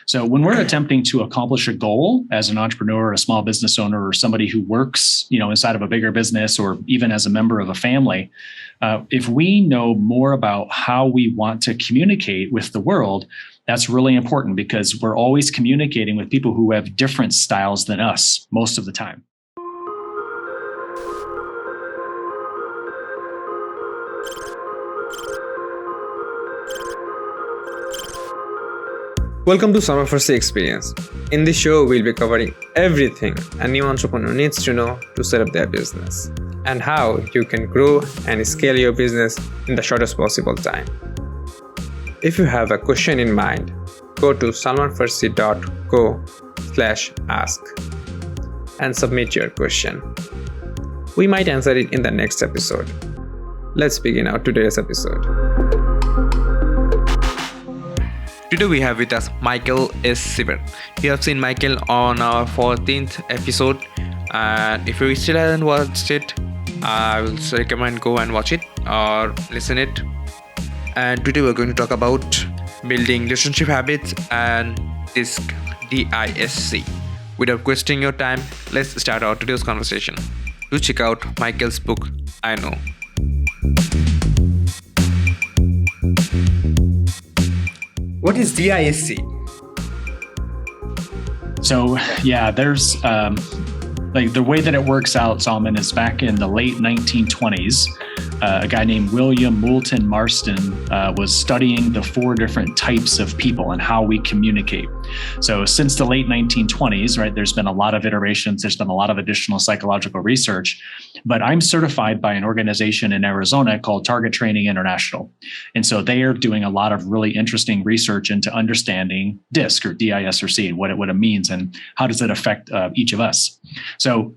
So when we're attempting to accomplish a goal as an entrepreneur, a small business owner, or somebody who works, inside of a bigger business, or even as a member of a family, if we know more about how we want to communicate with the world, that's really important because we're always communicating with people who have different styles than us most of the time. Welcome to Summer First Experience. In this show, we'll be covering everything a new entrepreneur needs to know to set up their business and how you can grow and scale your business in the shortest possible time. If you have a question in mind, go to salmanfarsi.co/ask and submit your question. We might answer it in the next episode. Let's begin our today's episode. Today we have with us Michael S. Seaver. You have seen Michael on our 14th episode, and if you still haven't watched it, I will recommend go and watch it or listen it. And today we're going to talk about building relationship habits and DISC. Without wasting your time, let's start our today's conversation. Do check out Michael's book, I Know. What is DISC? So there's the way that it works out, Salman, is back in the late 1920s. A guy named William Moulton Marston was studying the 4 different types of people and how we communicate. So since the late 1920s, right, there's been a lot of iterations, there's been a lot of additional psychological research, but I'm certified by an organization in Arizona called Target Training International. And so they are doing a lot of really interesting research into understanding DISC or D-I-S-C, what it means and how does it affect each of us. So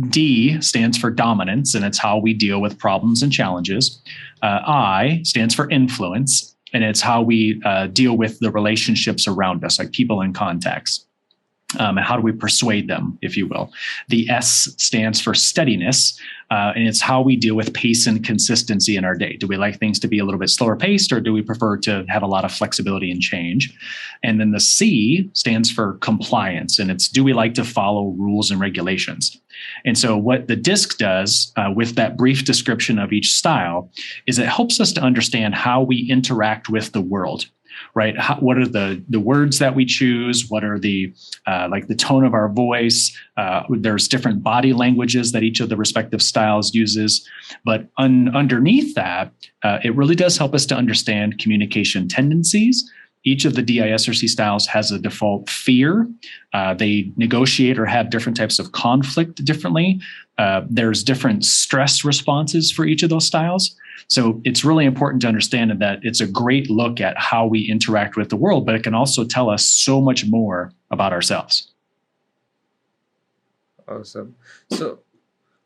D stands for dominance, and it's how we deal with problems and challenges. I stands for influence, and it's how we deal with the relationships around us, like people and contacts. And how do we persuade them, if you will? The S stands for steadiness, and it's how we deal with pace and consistency in our day. Do we like things to be a little bit slower paced, or do we prefer to have a lot of flexibility and change? And then the C stands for compliance, and it's do we like to follow rules and regulations? And so what the DISC does with that brief description of each style is it helps us to understand how we interact with the world. Right? What are the words that we choose? What are the the tone of our voice? There's different body languages that each of the respective styles uses. But underneath that, it really does help us to understand communication tendencies. Each of the D-I-S-C styles has a default fear. They negotiate or have different types of conflict differently. There's different stress responses for each of those styles. So it's really important to understand that it's a great look at how we interact with the world, but it can also tell us so much more about ourselves. Awesome. So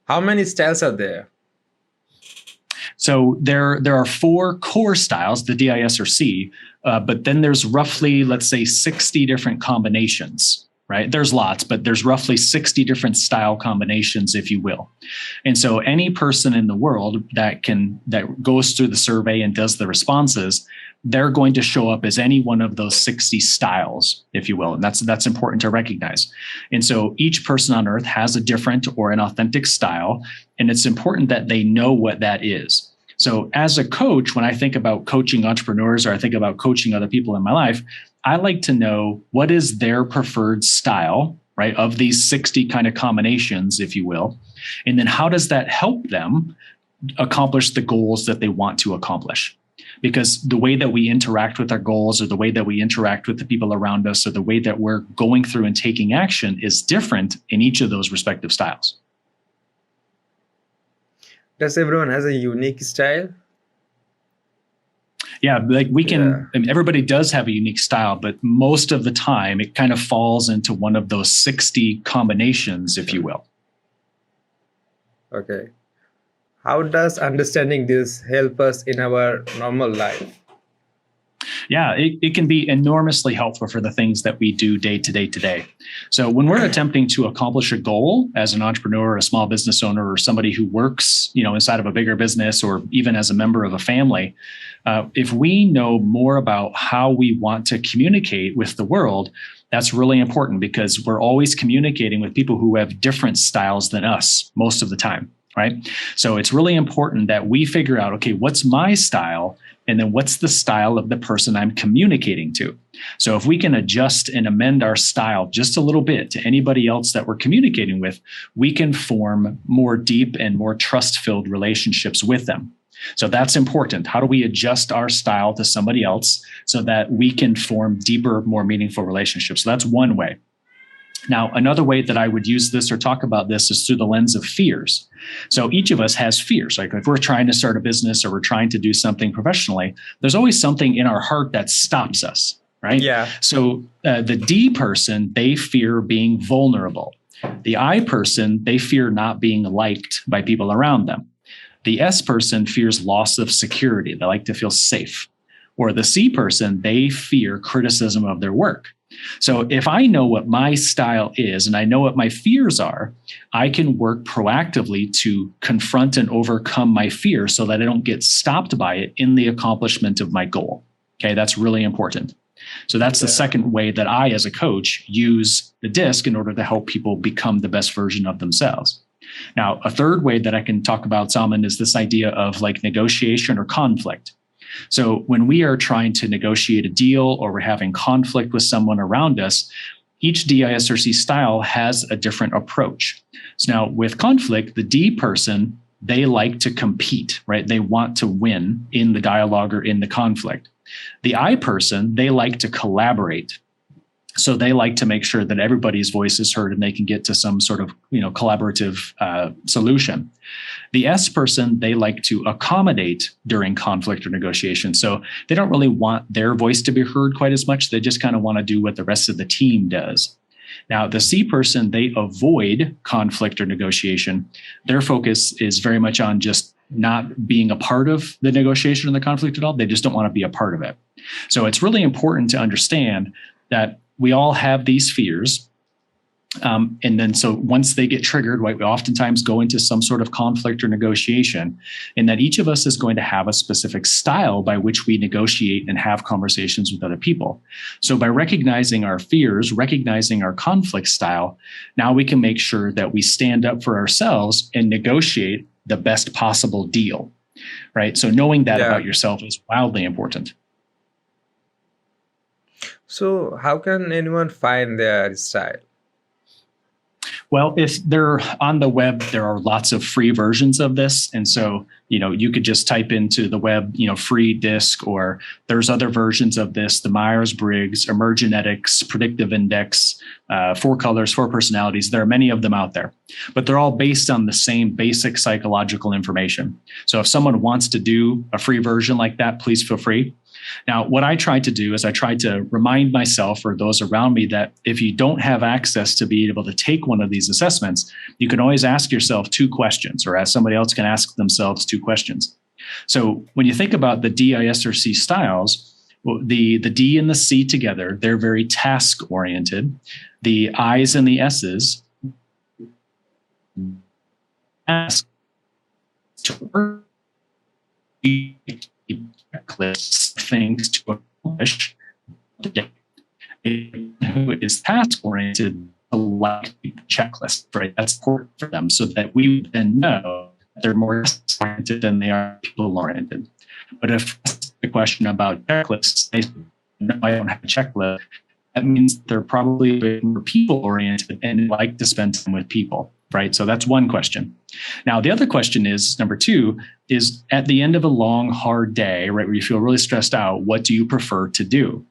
how many styles are there? So there are 4 core styles, the D-I-S-C, but then there's roughly, let's say, 60 different combinations. Right? There's lots, but there's roughly 60 different style combinations, if you will. And so any person in the world that goes through the survey and does the responses, they're going to show up as any one of those 60 styles, if you will. And that's important to recognize. And so each person on earth has a different or an authentic style, and it's important that they know what that is. So as a coach, when I think about coaching entrepreneurs or I think about coaching other people in my life, I like to know what is their preferred style, right, of these 60 kind of combinations, if you will. And then how does that help them accomplish the goals that they want to accomplish? Because the way that we interact with our goals or the way that we interact with the people around us or the way that we're going through and taking action is different in each of those respective styles. Does everyone has a unique style? Yeah, like we can, I mean, everybody does have a unique style, but most of the time it kind of falls into one of those 60 combinations, if you will. Okay. How does understanding this help us in our normal life? Yeah, it can be enormously helpful for the things that we do day to day today. So when we're attempting to accomplish a goal as an entrepreneur, a small business owner, or somebody who works, inside of a bigger business, or even as a member of a family, if we know more about how we want to communicate with the world, that's really important, because we're always communicating with people who have different styles than us most of the time, right? So it's really important that we figure out, okay, what's my style? And then what's the style of the person I'm communicating to? So if we can adjust and amend our style just a little bit to anybody else that we're communicating with, we can form more deep and more trust-filled relationships with them. So that's important. How do we adjust our style to somebody else so that we can form deeper, more meaningful relationships? So that's one way. Now, another way that I would use this or talk about this is through the lens of fears. So each of us has fears. Like if we're trying to start a business or we're trying to do something professionally, there's always something in our heart that stops us, right? Yeah. So the D person, they fear being vulnerable. The I person, they fear not being liked by people around them. The S person fears loss of security. They like to feel safe. Or the C person, they fear criticism of their work. So if I know what my style is and I know what my fears are, I can work proactively to confront and overcome my fear so that I don't get stopped by it in the accomplishment of my goal. Okay, that's really important. So that's the second way that I, as a coach, use the DISC in order to help people become the best version of themselves. Now, a third way that I can talk about, Salman, is this idea of like negotiation or conflict. So when we are trying to negotiate a deal or we're having conflict with someone around us, each DISRC style has a different approach. So now with conflict, the D person, they like to compete, right? They want to win in the dialogue or in the conflict. The I person, they like to collaborate. So they like to make sure that everybody's voice is heard and they can get to some sort of, collaborative solution. The S person, they like to accommodate during conflict or negotiation. So they don't really want their voice to be heard quite as much. They just kind of want to do what the rest of the team does. Now, the C person, they avoid conflict or negotiation. Their focus is very much on just not being a part of the negotiation or the conflict at all. They just don't want to be a part of it. So it's really important to understand that we all have these fears. And then so once they get triggered, right, we oftentimes go into some sort of conflict or negotiation, and that each of us is going to have a specific style by which we negotiate and have conversations with other people. So by recognizing our fears, recognizing our conflict style, now we can make sure that we stand up for ourselves and negotiate the best possible deal, right? So knowing that about yourself is wildly important. So, how can anyone find their style? Well, if they're on the web, there are lots of free versions of this. And so, you could just type into the web, free DISC, or there's other versions of this, the Myers-Briggs, Emergenetics, Predictive Index, 4 colors, 4 personalities. There are many of them out there, but they're all based on the same basic psychological information. So if someone wants to do a free version like that, please feel free. Now, what I tried to do is I tried to remind myself or those around me that if you don't have access to be able to take one of these assessments, you can always ask yourself 2 questions, or as somebody else can ask themselves 2 questions. So when you think about the DISRC styles, the D and the C together, they're very task-oriented. The I's and the S's ask to checklists, things to accomplish. Who is task oriented, like checklist, right? That's important for them, so that we then know they're more oriented than they are people oriented. But if the question about checklists, they say, no, I don't have a checklist, that means they're probably a bit more people oriented and like to spend time with people, right? So that's one question. Now, the other question is, number 2, is at the end of a long, hard day, right, where you feel really stressed out, what do you prefer to do?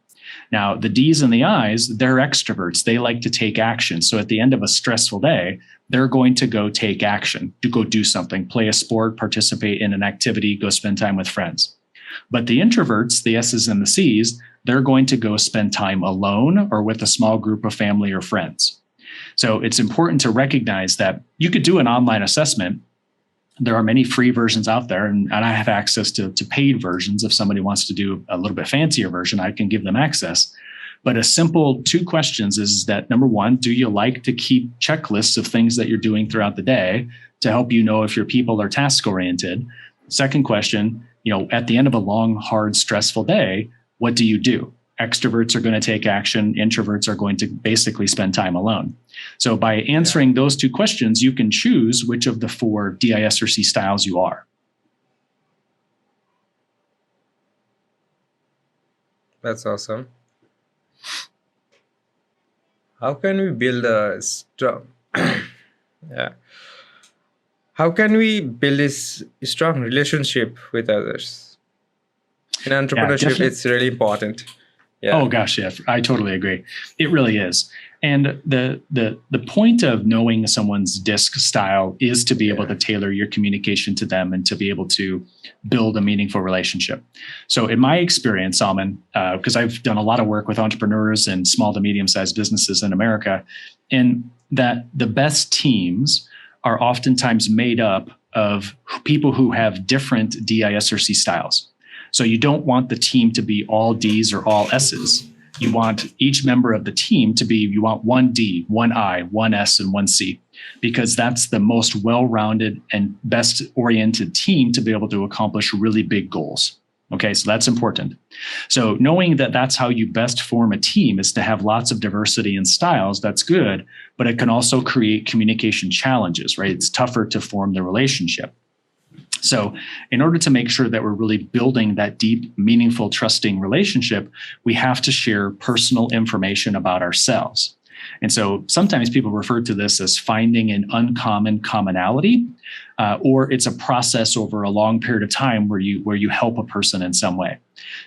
Now, the D's and the I's, they're extroverts. They like to take action. So at the end of a stressful day, they're going to go take action, to go do something, play a sport, participate in an activity, go spend time with friends. But the introverts, the S's and the C's, they're going to go spend time alone or with a small group of family or friends. So it's important to recognize that you could do an online assessment There are many free versions out there, and I have access to paid versions. If somebody wants to do a little bit fancier version, I can give them access. But a simple 2 questions is that, number one, do you like to keep checklists of things that you're doing throughout the day to help you know if your people are task oriented? Second question, at the end of a long, hard, stressful day, what do you do? Extroverts are going to take action. Introverts are going to basically spend time alone. So by answering those 2 questions, you can choose which of the 4 DIS or C styles you are. That's awesome. How can we build a strong How can we build this strong relationship with others? In entrepreneurship, it's really important. Yeah. Oh gosh, yeah, I totally agree. It really is. And the point of knowing someone's DISC style is to be able to tailor your communication to them and to be able to build a meaningful relationship. So in my experience, Salman, because I've done a lot of work with entrepreneurs and small to medium-sized businesses in America, and that the best teams are oftentimes made up of people who have different DIS or C styles. So you don't want the team to be all Ds or all S's. You want each member of the team to be, you want 1 D, 1 I, 1 S, and 1 C, because that's the most well-rounded and best oriented team to be able to accomplish really big goals. Okay, so that's important. So knowing that that's how you best form a team is to have lots of diversity in styles, that's good, but it can also create communication challenges, right? It's tougher to form the relationship. So in order to make sure that we're really building that deep, meaningful, trusting relationship, we have to share personal information about ourselves. And so sometimes people refer to this as finding an uncommon commonality, or it's a process over a long period of time where you help a person in some way.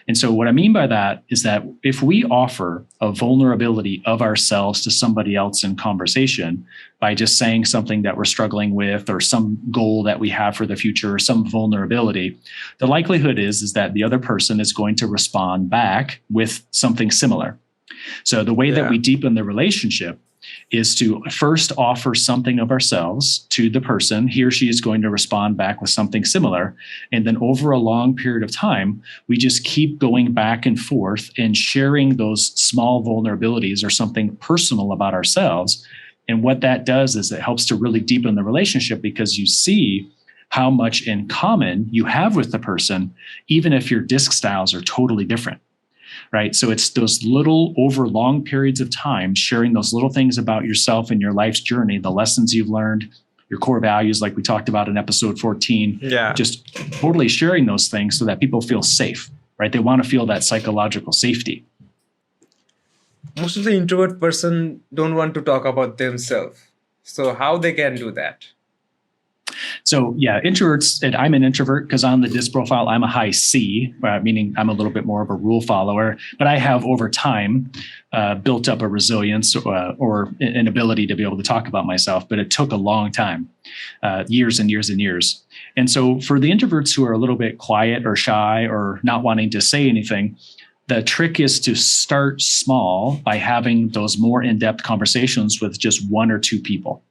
And so what I mean by that is that if we offer a vulnerability of ourselves to somebody else in conversation by just saying something that we're struggling with or some goal that we have for the future or some vulnerability, the likelihood is that the other person is going to respond back with something similar. So the way that we deepen the relationship is to first offer something of ourselves to the person. He or she is going to respond back with something similar. And then over a long period of time, we just keep going back and forth and sharing those small vulnerabilities or something personal about ourselves. And what that does is it helps to really deepen the relationship, because you see how much in common you have with the person, even if your DISC styles are totally different. Right. So it's those little, over long periods of time, sharing those little things about yourself and your life's journey, the lessons you've learned, your core values, like we talked about in episode 14. Yeah. Just totally sharing those things so that people feel safe. Right. They want to feel that psychological safety. Most of the introvert person don't want to talk about themselves. So how they can do that? So yeah, introverts, and I'm an introvert because on the DISC profile, I'm a high C, meaning I'm a little bit more of a rule follower, but I have over time built up a resilience or an ability to be able to talk about myself, but it took a long time, years and years and years. And so for the introverts who are a little bit quiet or shy or not wanting to say anything, the trick is to start small by having those more in-depth conversations with just 1 or 2 people.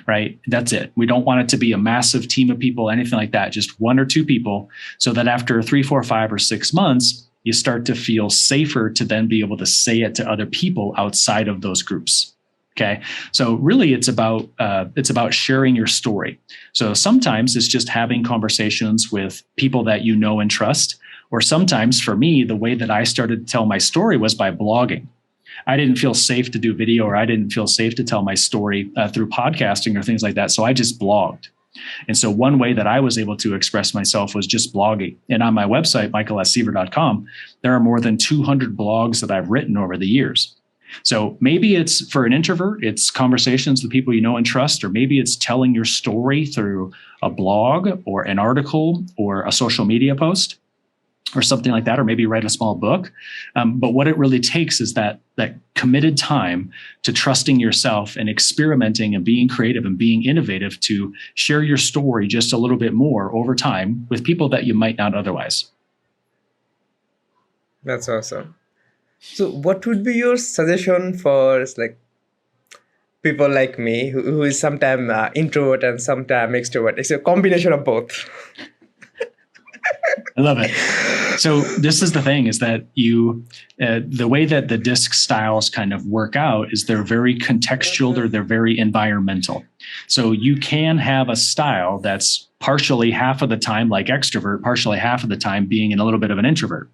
Right? That's it. We don't want it to be a massive team of people, anything like that. Just 1 or 2 people, so that after 3, 4, 5, or 6 months, you start to feel safer to then be able to say it to other people outside of those groups. Okay. So really it's about sharing your story. So sometimes it's just having conversations with people that you know and trust, or sometimes for me, the way that I started to tell my story was by blogging. I didn't feel safe to do video, or I didn't feel safe to tell my story through podcasting or things like that. So I just blogged. And so one way that I was able to express myself was just blogging. And on my website, michael.seaver.com, there are more than 200 blogs that I've written over the years. So maybe it's for an introvert, it's conversations with people you know and trust, or maybe it's telling your story through a blog or an article or a social media post, or something like that, or maybe write a small book. But what it really takes is that committed time to trusting yourself and experimenting and being creative and being innovative to share your story just a little bit more over time with people that you might not otherwise. That's awesome. So what would be your suggestion for people like me who is sometimes introvert and sometimes extrovert. It's a combination of both. I love it. So this is the thing, is that the way that the disc styles kind of work out is they're very contextual, or they're very environmental. So you can have a style that's partially half of the time like extrovert, partially half of the time being a little bit of an introvert.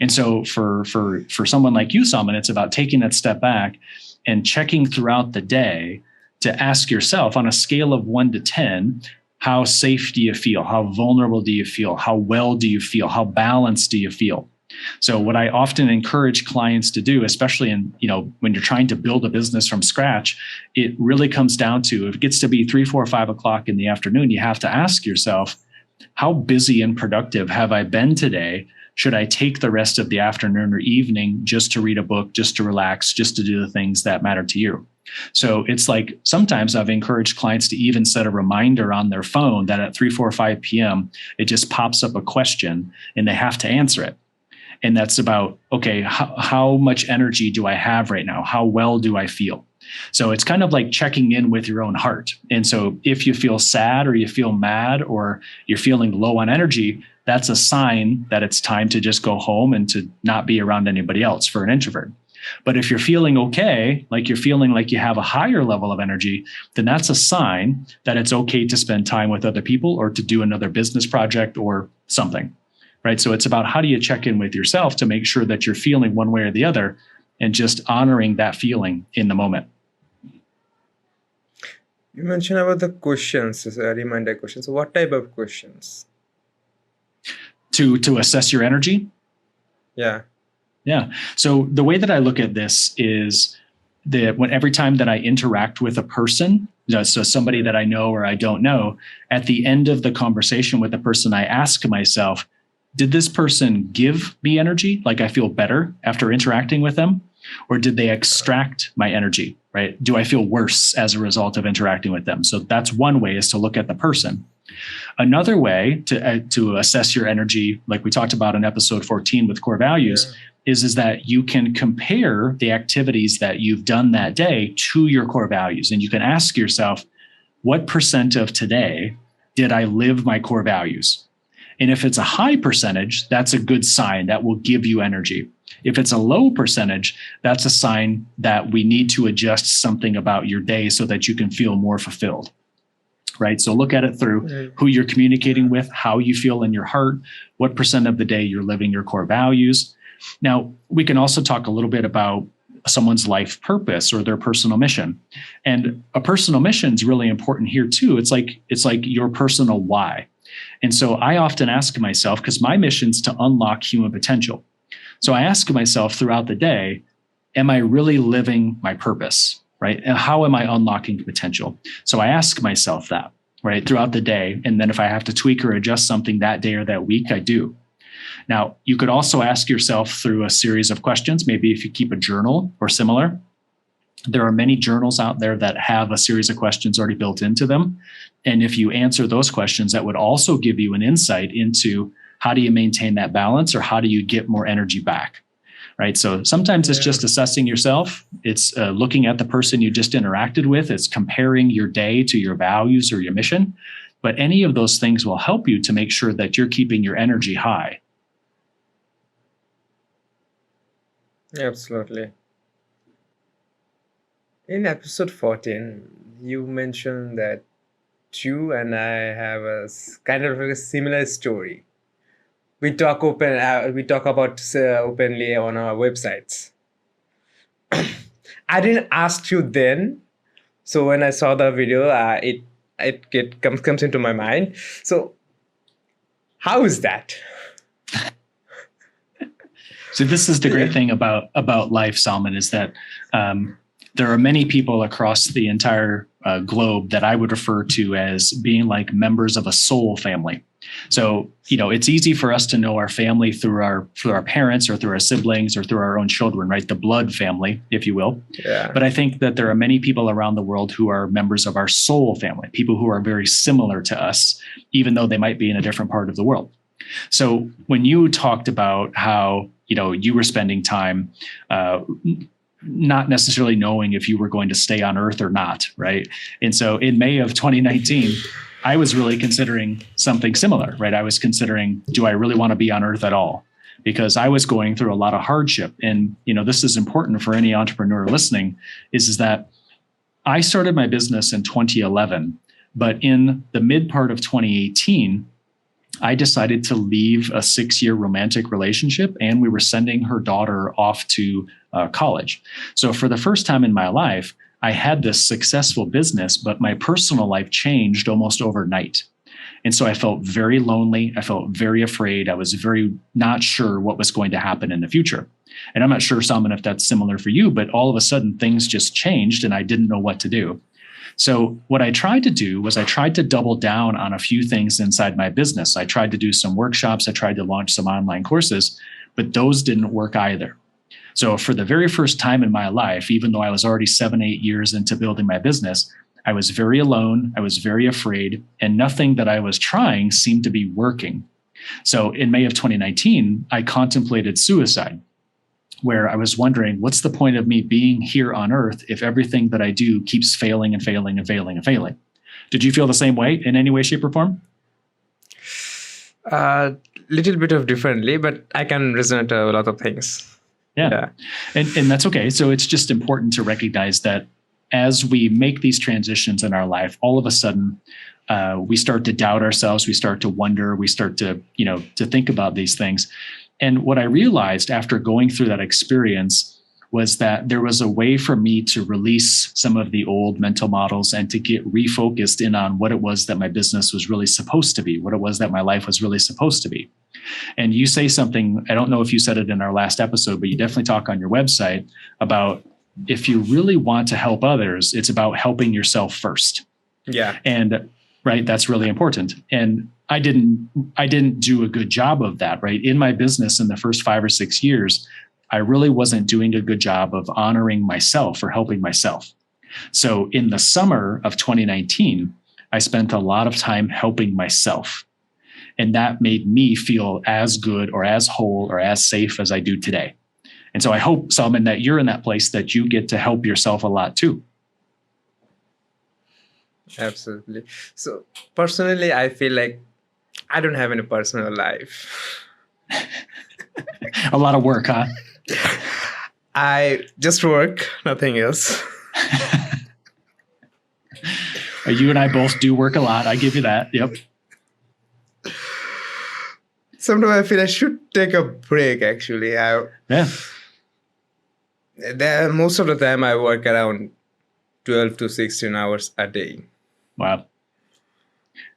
And so for someone like you, Salman, it's about taking that step back and checking throughout the day to ask yourself, on a scale of 1 to 10, how safe do you feel? How vulnerable do you feel? How well do you feel? How balanced do you feel? So what I often encourage clients to do, especially when you're trying to build a business from scratch, it really comes down to, if it gets to be 3, 4, 5 o'clock in the afternoon, you have to ask yourself, how busy and productive have I been today? Should I take the rest of the afternoon or evening just to read a book, just to relax, just to do the things that matter to you? So it's like, sometimes I've encouraged clients to even set a reminder on their phone that at 3, 4, 5 p.m., it just pops up a question and they have to answer it. And that's about, okay, how much energy do I have right now? How well do I feel? So it's kind of like checking in with your own heart. And so if you feel sad, or you feel mad, or you're feeling low on energy, that's a sign that it's time to just go home and to not be around anybody else for an introvert. But if you're feeling okay, like you're feeling like you have a higher level of energy, then that's a sign that it's okay to spend time with other people, or to do another business project or something, right? So it's about, how do you check in with yourself to make sure that you're feeling one way or the other, and just honoring that feeling in the moment. You mentioned about the questions, reminder questions. So what type of questions? To assess your energy? Yeah. Yeah. So the way that I look at this is that every time that I interact with a person, so somebody that I know or I don't know, at the end of the conversation with the person, I ask myself, did this person give me energy? Like, I feel better after interacting with them? Or did they extract my energy, right? Do I feel worse as a result of interacting with them? So that's one way, is to look at the person. Another way to assess your energy, like we talked about in episode 14 with core values, is that you can compare the activities that you've done that day to your core values. And you can ask yourself, what percent of today did I live my core values? And if it's a high percentage, that's a good sign. That will give you energy. If it's a low percentage, that's a sign that we need to adjust something about your day so that you can feel more fulfilled, right? So look at it through who you're communicating with, how you feel in your heart, what percent of the day you're living your core values. Now, we can also talk a little bit about someone's life purpose or their personal mission. And a personal mission is really important here too. It's like your personal why. And so I often ask myself, because my mission is to unlock human potential. So I ask myself throughout the day, am I really living my purpose, right? And how am I unlocking potential? So I ask myself that, right, throughout the day. And then if I have to tweak or adjust something that day or that week, I do. Now, you could also ask yourself through a series of questions, maybe if you keep a journal or similar. There are many journals out there that have a series of questions already built into them. And if you answer those questions, that would also give you an insight into how do you maintain that balance, or how do you get more energy back, right? So sometimes it's just assessing yourself. It's looking at the person you just interacted with. It's comparing your day to your values or your mission. But any of those things will help you to make sure that you're keeping your energy high. Absolutely. In episode 14, you mentioned that you and I have kind of a similar story. We talk about openly on our websites. I didn't ask you then, so when I saw the video, it comes into my mind. So, how is that? So this is the great thing about life, Salman, is that there are many people across the entire globe that I would refer to as being like members of a soul family. So, it's easy for us to know our family through our parents or through our siblings or through our own children, right? The blood family, if you will. Yeah. But I think that there are many people around the world who are members of our soul family, people who are very similar to us, even though they might be in a different part of the world. So when you talked about how, you were spending time not necessarily knowing if you were going to stay on Earth or not, right? And so in May of 2019, I was really considering something similar, right? I was considering, do I really want to be on Earth at all? Because I was going through a lot of hardship. And, this is important for any entrepreneur listening, is that I started my business in 2011, but in the mid part of 2018, I decided to leave a 6-year romantic relationship, and we were sending her daughter off to college. So for the first time in my life, I had this successful business, but my personal life changed almost overnight. And so I felt very lonely. I felt very afraid. I was very not sure what was going to happen in the future. And I'm not sure, Salman, if that's similar for you, but all of a sudden things just changed and I didn't know what to do. So what I tried to do was I tried to double down on a few things inside my business. I tried to do some workshops. I tried to launch some online courses, but those didn't work either. So for the very first time in my life, even though I was already 7-8 years into building my business, I was very alone. I was very afraid, and nothing that I was trying seemed to be working. So in May of 2019, I contemplated suicide, where I was wondering, what's the point of me being here on Earth if everything that I do keeps failing and failing and failing and failing? Did you feel the same way in any way, shape, or form? Little bit of differently, but I can resonate a lot of things. Yeah. And that's okay. So it's just important to recognize that as we make these transitions in our life, all of a sudden, we start to doubt ourselves. We start to wonder. We start to, to think about these things. And what I realized after going through that experience was that there was a way for me to release some of the old mental models and to get refocused in on what it was that my business was really supposed to be, what it was that my life was really supposed to be. And you say something, I don't know if you said it in our last episode, but you definitely talk on your website about if you really want to help others, it's about helping yourself first. Yeah. And right, that's really important. And I didn't do a good job of that, right? In my business in the first 5 or 6 years, I really wasn't doing a good job of honoring myself or helping myself. So in the summer of 2019, I spent a lot of time helping myself. And that made me feel as good or as whole or as safe as I do today. And so I hope, Salman, that you're in that place that you get to help yourself a lot too. Absolutely. So personally, I feel like I don't have any personal life. A lot of work, huh? I just work, nothing else. You and I both do work a lot. I give you that. Yep. Sometimes I feel I should take a break, actually. Most of the time I work around 12 to 16 hours a day. Wow.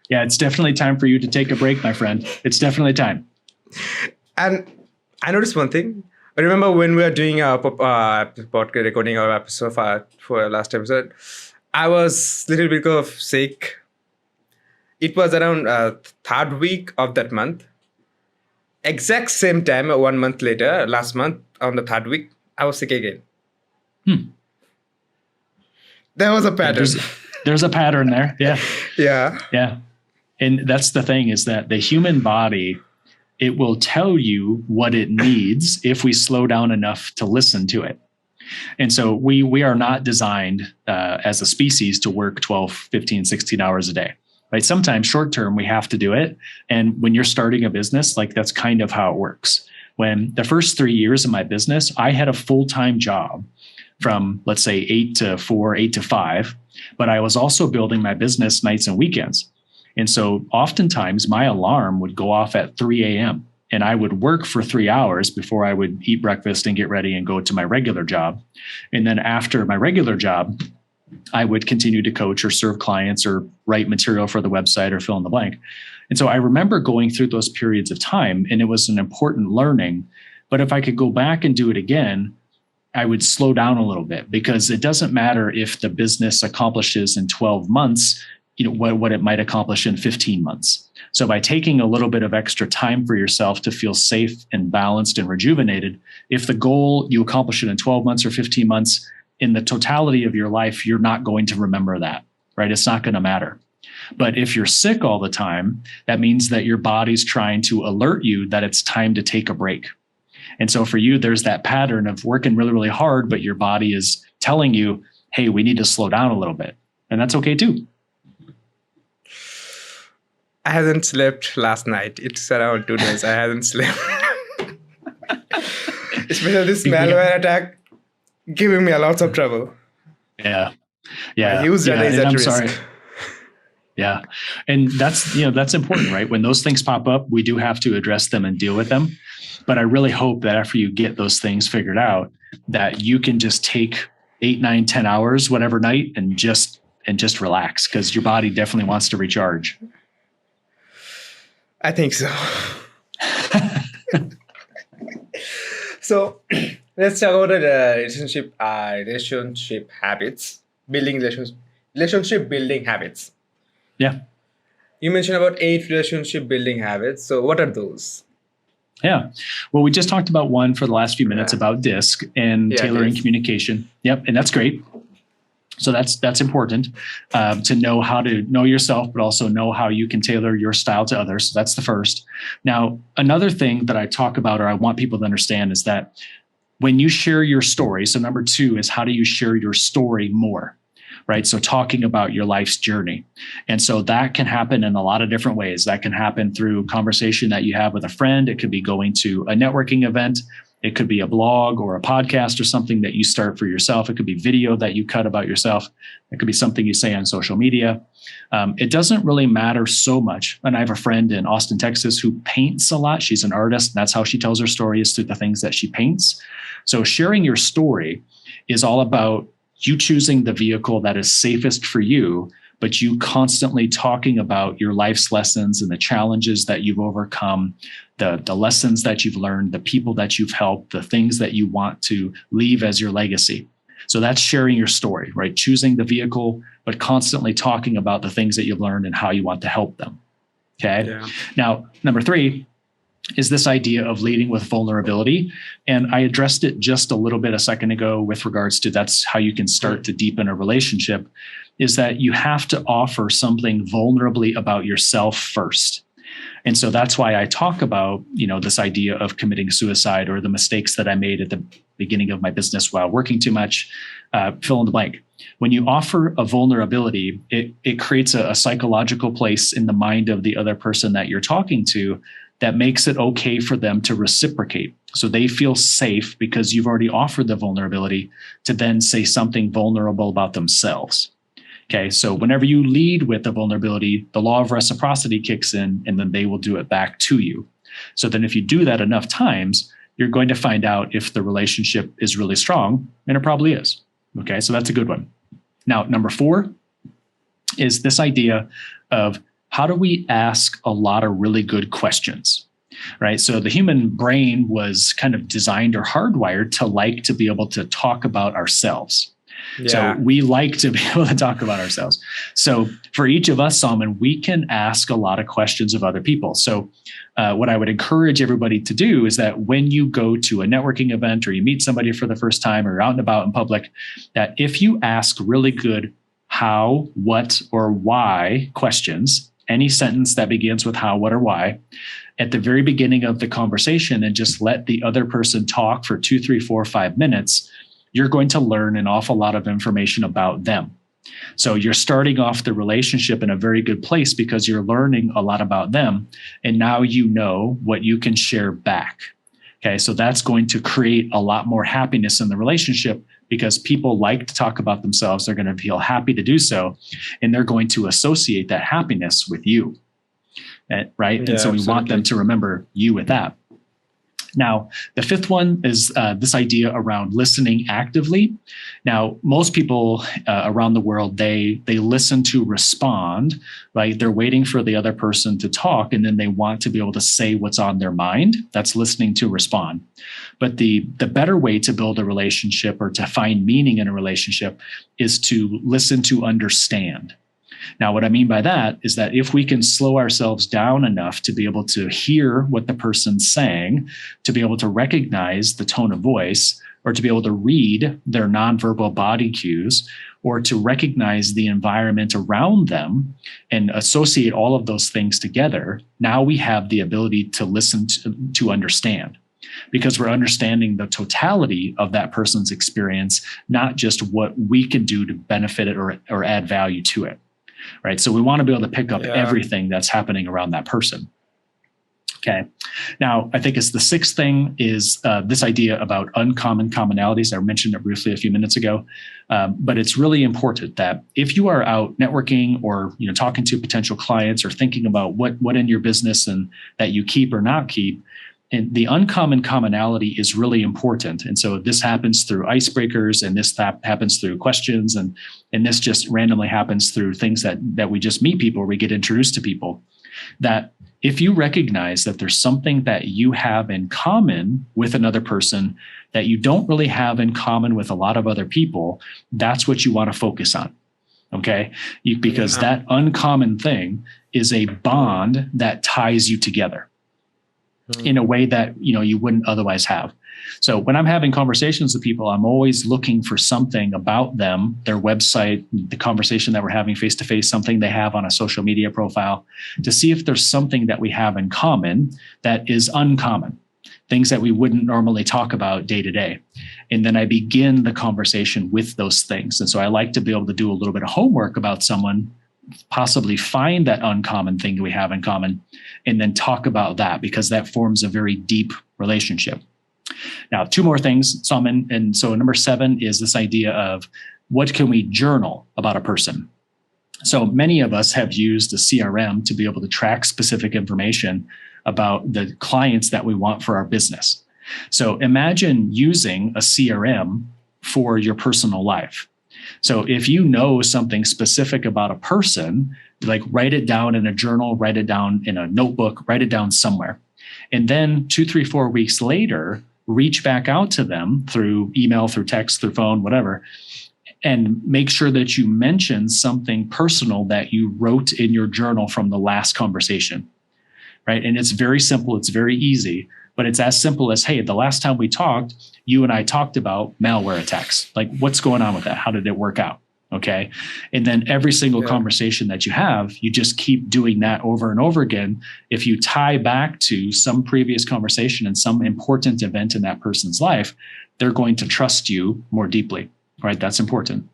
Yeah, it's definitely time for you to take a break, my friend. It's definitely time. And I noticed one thing. I remember when we were doing our podcast, recording our episode for last episode, I was a little bit of sick. It was around third week of that month. Exact same time, 1 month later, last month, on the third week, I was sick again. There was a pattern. There's a pattern there. Yeah. Yeah. Yeah. And that's the thing, is that the human body, it will tell you what it needs if we slow down enough to listen to it. And so we are not designed as a species to work 12, 15, 16 hours a day. Right? Sometimes short term, we have to do it. And when you're starting a business, like that's kind of how it works. When the first 3 years of my business, I had a full-time job from, let's say, 8 to 4, 8 to 5, but I was also building my business nights and weekends. And so oftentimes my alarm would go off at 3 a.m. and I would work for 3 hours before I would eat breakfast and get ready and go to my regular job. And then after my regular job, I would continue to coach or serve clients or write material for the website or fill in the blank. And so I remember going through those periods of time, and it was an important learning. But if I could go back and do it again, I would slow down a little bit, because it doesn't matter if the business accomplishes in 12 months, what it might accomplish in 15 months. So by taking a little bit of extra time for yourself to feel safe and balanced and rejuvenated, if the goal, you accomplish it in 12 months or 15 months, in the totality of your life, you're not going to remember that, right? It's not going to matter. But if you're sick all the time, that means that your body's trying to alert you that it's time to take a break. And so for you, there's that pattern of working really, really hard, but your body is telling you, hey, we need to slow down a little bit. And that's okay too. I haven't slept last night. It's around 2 days. I haven't slept. Especially this malware attack giving me a lot of trouble. Yeah. My huge data is at risk. Sorry. Yeah. And that's important, right? When those things pop up, we do have to address them and deal with them. But I really hope that after you get those things figured out, that you can just take 8, 9, 10 hours, whatever night, and just relax, because your body definitely wants to recharge. I think so. So let's talk about the relationship habits, relationship building habits. Yeah. You mentioned about 8 relationship building habits. So what are those? Yeah. Well, we just talked about one for the last few minutes about DISC and tailoring communication. Yep. And that's great. So that's important to know how to know yourself, but also know how you can tailor your style to others. So that's the first. Now, another thing that I talk about, or I want people to understand, is that when you share your story, so number 2 is, how do you share your story more? Right? So talking about your life's journey. And so that can happen in a lot of different ways. That can happen through conversation that you have with a friend. It could be going to a networking event. It could be a blog or a podcast or something that you start for yourself. It could be video that you cut about yourself. It could be something you say on social media. It doesn't really matter so much. And I have a friend in Austin, Texas, who paints a lot. She's an artist. That's how she tells her story, is through the things that she paints. So sharing your story is all about you choosing the vehicle that is safest for you, but you constantly talking about your life's lessons and the challenges that you've overcome, the lessons that you've learned, the people that you've helped, the things that you want to leave as your legacy. So that's sharing your story, right? Choosing the vehicle, but constantly talking about the things that you've learned and how you want to help them. Okay. Yeah. Now, number 3 is this idea of leading with vulnerability. And I addressed it just a little bit a second ago with regards to that's how you can start to deepen a relationship, is that you have to offer something vulnerably about yourself first. And so that's why I talk about, this idea of committing suicide, or the mistakes that I made at the beginning of my business while working too much, fill in the blank. When you offer a vulnerability, it creates a psychological place in the mind of the other person that you're talking to that makes it okay for them to reciprocate. So they feel safe because you've already offered the vulnerability to then say something vulnerable about themselves. Okay, so whenever you lead with a vulnerability, the law of reciprocity kicks in, and then they will do it back to you. So then if you do that enough times, you're going to find out if the relationship is really strong, and it probably is. Okay, so that's a good one. Now, number 4 is this idea of, how do we ask a lot of really good questions, right? So the human brain was kind of designed or hardwired to like to be able to talk about ourselves. Yeah. So we like to be able to talk about ourselves. So for each of us, Salman, we can ask a lot of questions of other people. So what I would encourage everybody to do is that when you go to a networking event, or you meet somebody for the first time, or you're out and about in public, that if you ask really good how, what, or why questions, any sentence that begins with how, what, or why, at the very beginning of the conversation, and just let the other person talk for 2, 3, 4, 5 minutes, you're going to learn an awful lot of information about them. So you're starting off the relationship in a very good place because you're learning a lot about them. And now you know what you can share back. Okay, so that's going to create a lot more happiness in the relationship, because people like to talk about themselves. They're going to feel happy to do so, and they're going to associate that happiness with you, right? Yeah, and so we absolutely. want them to remember you with that. Now, the 5th one is this idea around listening actively. Now, most people around the world, they listen to respond, right? They're waiting for the other person to talk, and then they want to be able to say what's on their mind. That's listening to respond. But the better way to build a relationship, or to find meaning in a relationship, is to listen to understand. Now, what I mean by that is that if we can slow ourselves down enough to be able to hear what the person's saying, to be able to recognize the tone of voice, or to be able to read their nonverbal body cues, or to recognize the environment around them and associate all of those things together, now we have the ability to listen to understand. because we're understanding the totality of that person's experience, not just what we can do to benefit it or add value to it, right? So we want to be able to pick up everything that's happening around that person. Okay. Now, I think it's the sixth thing is this idea about uncommon commonalities. I mentioned it briefly a few minutes ago, but it's really important that if you are out networking or talking to potential clients or thinking about what in your business and that you keep or not keep, and the uncommon commonality is really important. And so this happens through icebreakers, and this happens through questions, and this just randomly happens through things that we just meet people, or we get introduced to people. That if you recognize that there's something that you have in common with another person that you don't really have in common with a lot of other people, that's what you want to focus on. Okay? Because that uncommon thing is a bond that ties you together in a way that you wouldn't otherwise have. So when I'm having conversations with people, I'm always looking for something about them, their website, the conversation that we're having face to face, something they have on a social media profile, to see if there's something that we have in common that is uncommon, things that we wouldn't normally talk about day to day. And then I begin the conversation with those things. And so I like to be able to do a little bit of homework about someone, possibly find that uncommon thing we have in common, and then talk about that, because that forms a very deep relationship. Now, two more things, Salman. And so number 7 is this idea of what can we journal about a person? So many of us have used a CRM to be able to track specific information about the clients that we want for our business. So imagine using a CRM for your personal life. So if you know something specific about a person, like write it down in a journal, write it down in a notebook, write it down somewhere. And then 2, 3, 4 weeks later, reach back out to them through email, through text, through phone, whatever, and make sure that you mention something personal that you wrote in your journal from the last conversation, right? And it's very simple. It's very easy, but it's as simple as, hey, the last time we talked, you and I talked about malware attacks. Like, what's going on with that? How did it work out? Okay. And then every single conversation that you have, you just keep doing that over and over again. If you tie back to some previous conversation and some important event in that person's life, they're going to trust you more deeply, right? That's important.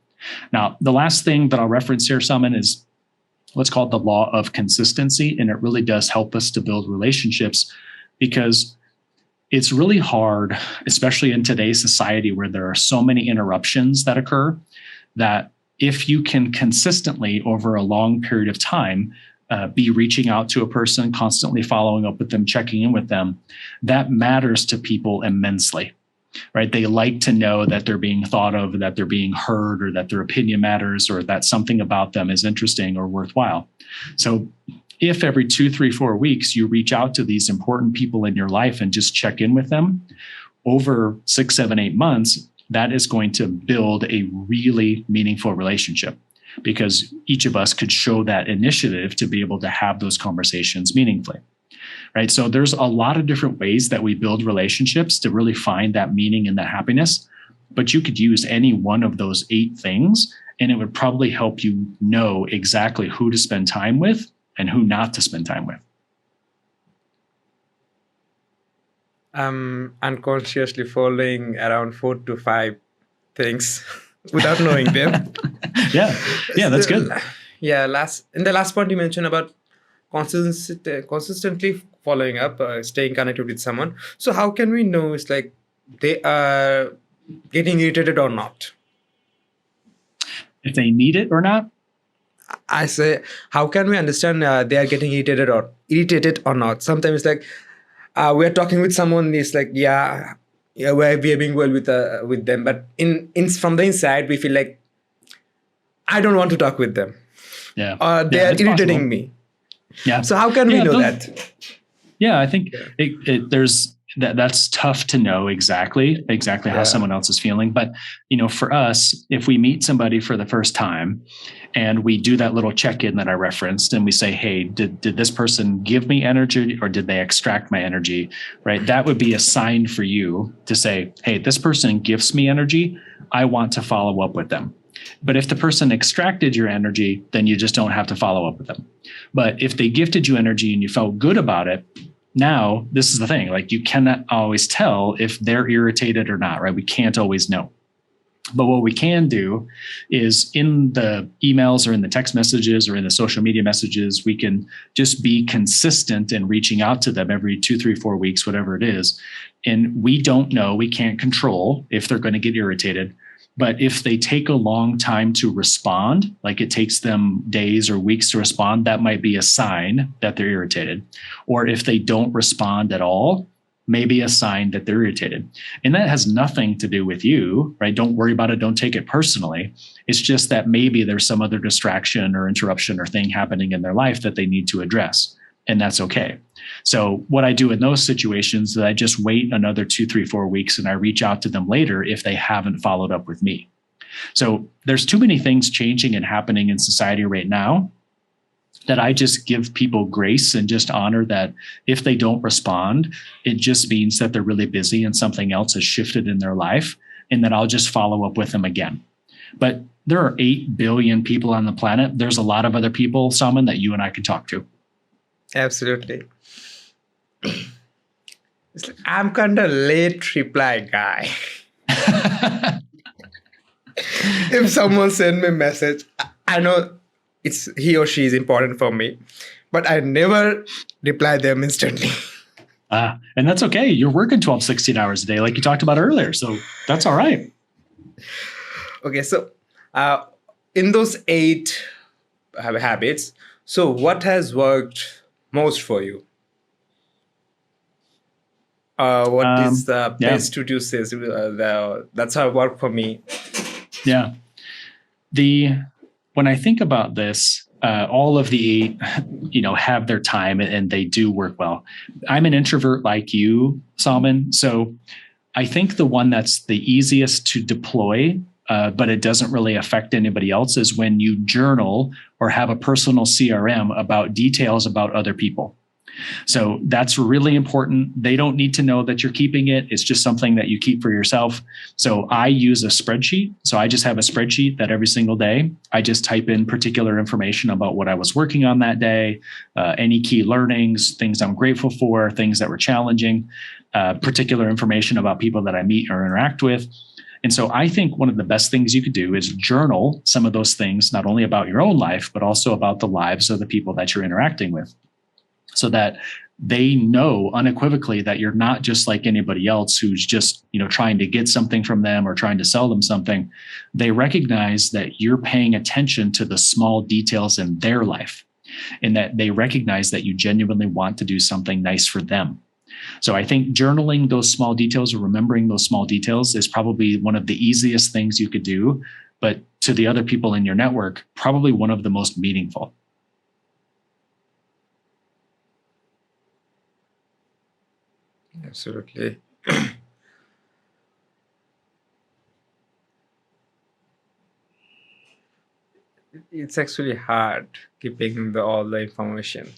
Now, the last thing that I'll reference here, Salman, is what's called the law of consistency. And it really does help us to build relationships, because it's really hard, especially in today's society where there are so many interruptions that occur, that if you can consistently over a long period of time be reaching out to a person, constantly following up with them, checking in with them, that matters to people immensely, right? They like to know that they're being thought of, that they're being heard, or that their opinion matters, or that something about them is interesting or worthwhile. So if every 2, 3, 4 weeks you reach out to these important people in your life and just check in with them over 6, 7, 8 months, that is going to build a really meaningful relationship, because each of us could show that initiative to be able to have those conversations meaningfully, right? So there's a lot of different ways that we build relationships to really find that meaning and that happiness, but you could use any one of those 8 things, and it would probably help you know exactly who to spend time with and who not to spend time with. I'm unconsciously following around 4 to 5 things without knowing them. Yeah, that's good. Yeah, in the last point you mentioned about consistently following up, staying connected with someone. So how can we know it's like they are getting irritated or not? If they need it or not? I say, how can we understand they are getting irritated or not? Sometimes it's like, we're talking with someone, it's like, we're behaving well with them, but in from the inside we feel like I don't want to talk with them. Yeah, they are irritating me. Yeah. So how can we know that? Yeah, I think there's that's tough to know exactly how someone else is feeling. But for us, if we meet somebody for the first time and we do that little check-in that I referenced, and we say, hey, did this person give me energy, or did they extract my energy? Right? That would be a sign for you to say, hey, this person gives me energy. I want to follow up with them. But if the person extracted your energy, then you just don't have to follow up with them. But if they gifted you energy and you felt good about it, now this is the thing, like you cannot always tell if they're irritated or not, right? We can't always know. But what we can do is in the emails or in the text messages or in the social media messages, we can just be consistent in reaching out to them every 2, 3, 4 weeks, whatever it is. And we don't know, we can't control if they're going to get irritated. But if they take a long time to respond, like it takes them days or weeks to respond, that might be a sign that they're irritated. Or if they don't respond at all, maybe a sign that they're irritated. And that has nothing to do with you, right? Don't worry about it. Don't take it personally. It's just that maybe there's some other distraction or interruption or thing happening in their life that they need to address. And that's okay. So what I do in those situations is I just wait another 2, 3, 4 weeks and I reach out to them later if they haven't followed up with me. So there's too many things changing and happening in society right now that I just give people grace and just honor that if they don't respond, it just means that they're really busy and something else has shifted in their life, and that I'll just follow up with them again. But there are 8 billion people on the planet. There's a lot of other people, Salman, that you and I could talk to. Absolutely. It's like, I'm kind of late reply guy. If someone send me a message, I know it's he or she is important for me, but I never reply them instantly. And that's okay. You're working 12, 16 hours a day, like you talked about earlier. So that's all right. Okay. So in those 8 habits, so what has worked most for you? What is the best to do? Says that's how it worked for me. Yeah. When I think about this, all of the 8, have their time and they do work well. I'm an introvert like you, Salman. So I think the one that's the easiest to deploy, but it doesn't really affect anybody else, is when you journal or have a personal CRM about details about other people. So that's really important. They don't need to know that you're keeping it. It's just something that you keep for yourself. So I use a spreadsheet. So I just have a spreadsheet that every single day, I just type in particular information about what I was working on that day, any key learnings, things I'm grateful for, things that were challenging, particular information about people that I meet or interact with. And so I think one of the best things you could do is journal some of those things, not only about your own life, but also about the lives of the people that you're interacting with, so that they know unequivocally that you're not just like anybody else who's just, trying to get something from them or trying to sell them something. They recognize that you're paying attention to the small details in their life, and that they recognize that you genuinely want to do something nice for them. So I think journaling those small details or remembering those small details is probably one of the easiest things you could do, but to the other people in your network, probably one of the most meaningful. Absolutely. It's actually hard keeping all the information.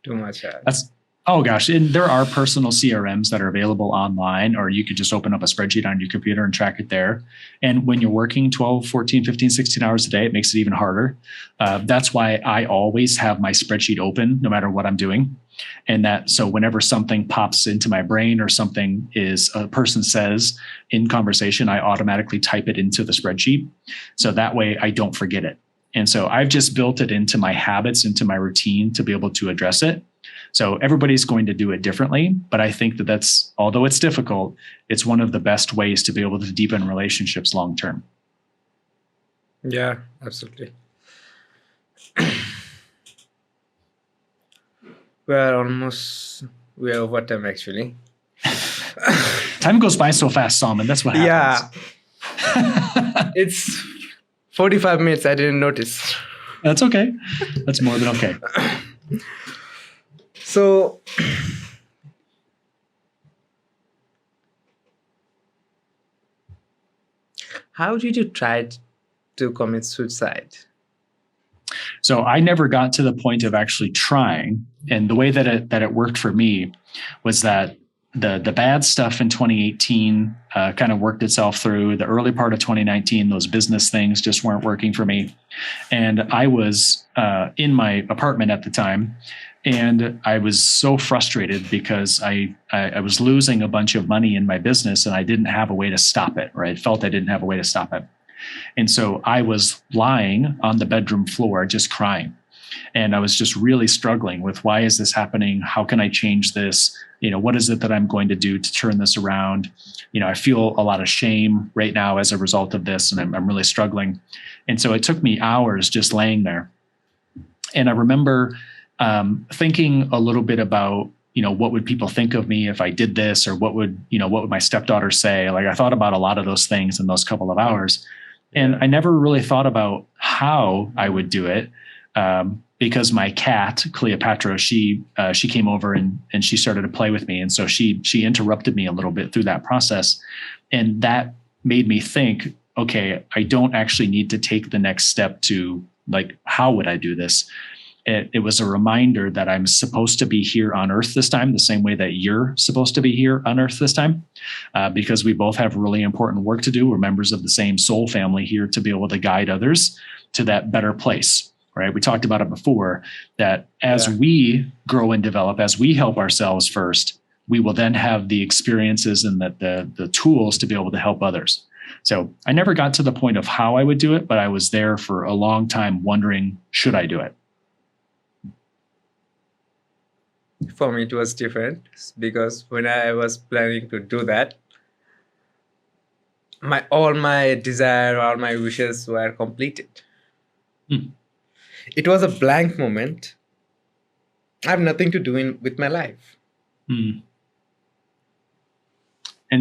Too much hard. Oh gosh, and there are personal CRMs that are available online, or you could just open up a spreadsheet on your computer and track it there. And when you're working 12, 14, 15, 16 hours a day, it makes it even harder. That's why I always have my spreadsheet open no matter what I'm doing. And so whenever something pops into my brain or something a person says in conversation, I automatically type it into the spreadsheet. So that way I don't forget it. And so I've just built it into my habits, into my routine to be able to address it. So everybody's going to do it differently, but I think that's, although it's difficult, it's one of the best ways to be able to deepen relationships long term. Yeah, absolutely. We're over time actually. Time goes by so fast, Salman. That's what happens. Yeah. It's 45 minutes. I didn't notice. That's okay. That's more than okay. So, how did you try to commit suicide? So I never got to the point of actually trying. And the way that it worked for me was that the bad stuff in 2018 kind of worked itself through. The early part of 2019, those business things just weren't working for me. And I was in my apartment at the time, And I was so frustrated because I was losing a bunch of money in my business and I didn't have a way to stop it, or I felt I didn't have a way to stop it. And so I was lying on the bedroom floor, just crying. And I was just really struggling with, why is this happening? How can I change this? What is it that I'm going to do to turn this around? I feel a lot of shame right now as a result of this, and I'm really struggling. And so it took me hours just laying there. And I remember thinking a little bit about, what would people think of me if I did this, or what would my stepdaughter say? Like, I thought about a lot of those things in those couple of hours. And I never really thought about how I would do it, because my cat, Cleopatra, she came over and she started to play with me. And so she interrupted me a little bit through that process. And that made me think, okay, I don't actually need to take the next step to, like, how would I do this? It was a reminder that I'm supposed to be here on earth this time, the same way that you're supposed to be here on earth this time, because we both have really important work to do. We're members of the same soul family here to beटर to guide others to that better place, right? We talked about it before, that as we grow and develop, as we help ourselves first, we will then have the experiences and the tools to be able to help others. So I never got to the point of how I would do it, but I was there for a long time wondering, should I do it? For me, it was different, because when I was planning to do that, all my desire, all my wishes were completed. It was a blank moment. I have nothing to do with my life. And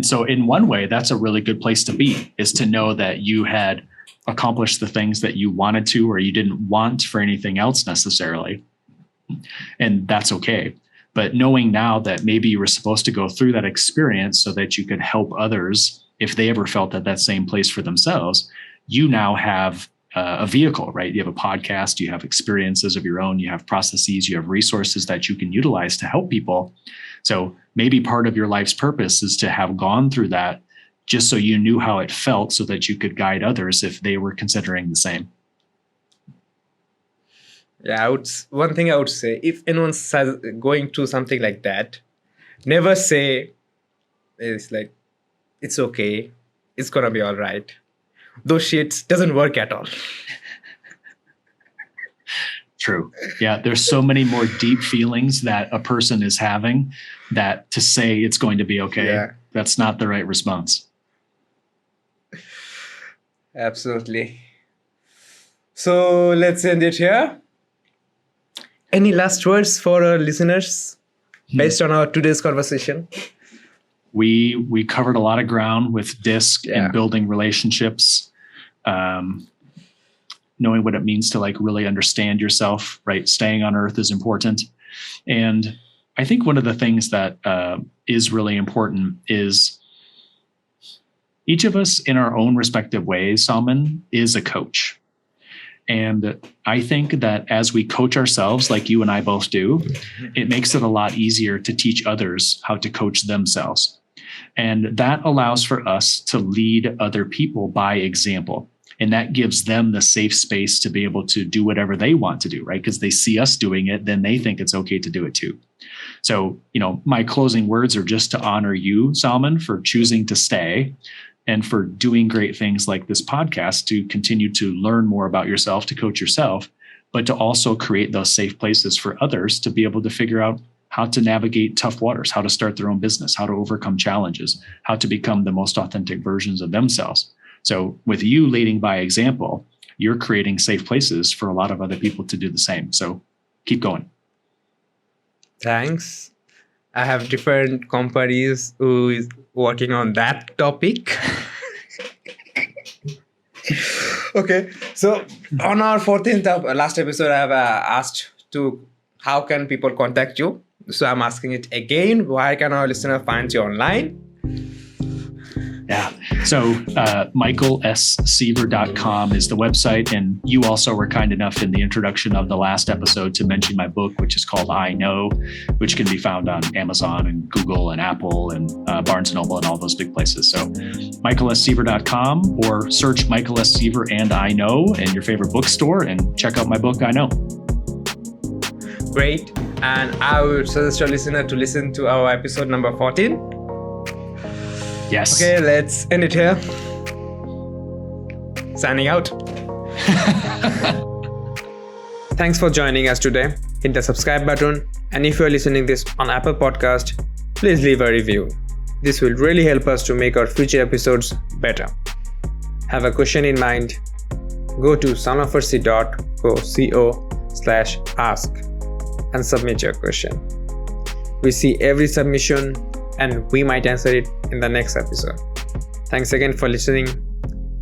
so in one way, that's a really good place to be, is to know that you had accomplished the things that you wanted to, or you didn't want for anything else necessarily. And that's okay. But knowing now that maybe you were supposed to go through that experience so that you could help others if they ever felt at that same place for themselves, you now have a vehicle, right? You have a podcast, you have experiences of your own, you have processes, you have resources that you can utilize to help people. So maybe part of your life's purpose is to have gone through that just so you knew how it felt, so that you could guide others if they were considering the same. Yeah, one thing I would say, if anyone's going through something like that, never say, it's like, it's okay, it's gonna be all right. Those shit doesn't work at all. True. Yeah, there's so many more deep feelings that a person is having, that to say it's going to be okay, that's not the right response. Absolutely. So let's end it here. Any last words for our listeners based on our today's conversation? We covered a lot of ground with DISC and building relationships, knowing what it means to really understand yourself, right? Staying on earth is important. And I think one of the things that is really important is each of us in our own respective ways, Salman, is a coach. And I think that as we coach ourselves, like you and I both do, it makes it a lot easier to teach others how to coach themselves. And that allows for us to lead other people by example. And that gives them the safe space to be able to do whatever they want to do, right? Because they see us doing it, then they think it's okay to do it too. So, my closing words are just to honor you, Salman, for choosing to stay, and for doing great things like this podcast to continue to learn more about yourself, to coach yourself, but to also create those safe places for others to be able to figure out how to navigate tough waters, how to start their own business, how to overcome challenges, how to become the most authentic versions of themselves. So with you leading by example, you're creating safe places for a lot of other people to do the same. So keep going. Thanks. I have different companies who is working on that topic. Okay, so on our 14th last episode, I have asked to how can people contact you. So I'm asking it again. Why can our listener find you online? Yeah. So michaelsseaver.com is the website. And you also were kind enough in the introduction of the last episode to mention my book, which is called I Know, which can be found on Amazon and Google and Apple and Barnes & Noble and all those big places. So michaelsseaver.com, or search Michael S. Seaver and I Know in your favorite bookstore and check out my book, I Know. Great. And I would suggest your listener to listen to our episode number 14. Yes. Okay, let's end it here. Signing out. Thanks for joining us today. Hit the subscribe button, and if you're listening this on Apple Podcast, please leave a review. This will really help us to make our future episodes better. Have a question in mind? Go to sonofercy.co/ask and submit your question. We see every submission and we might answer it in the next episode. Thanks again for listening.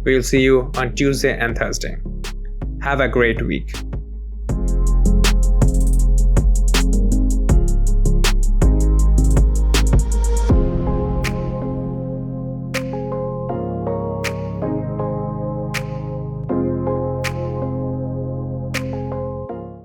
We will see you on Tuesday and Thursday. Have a great week.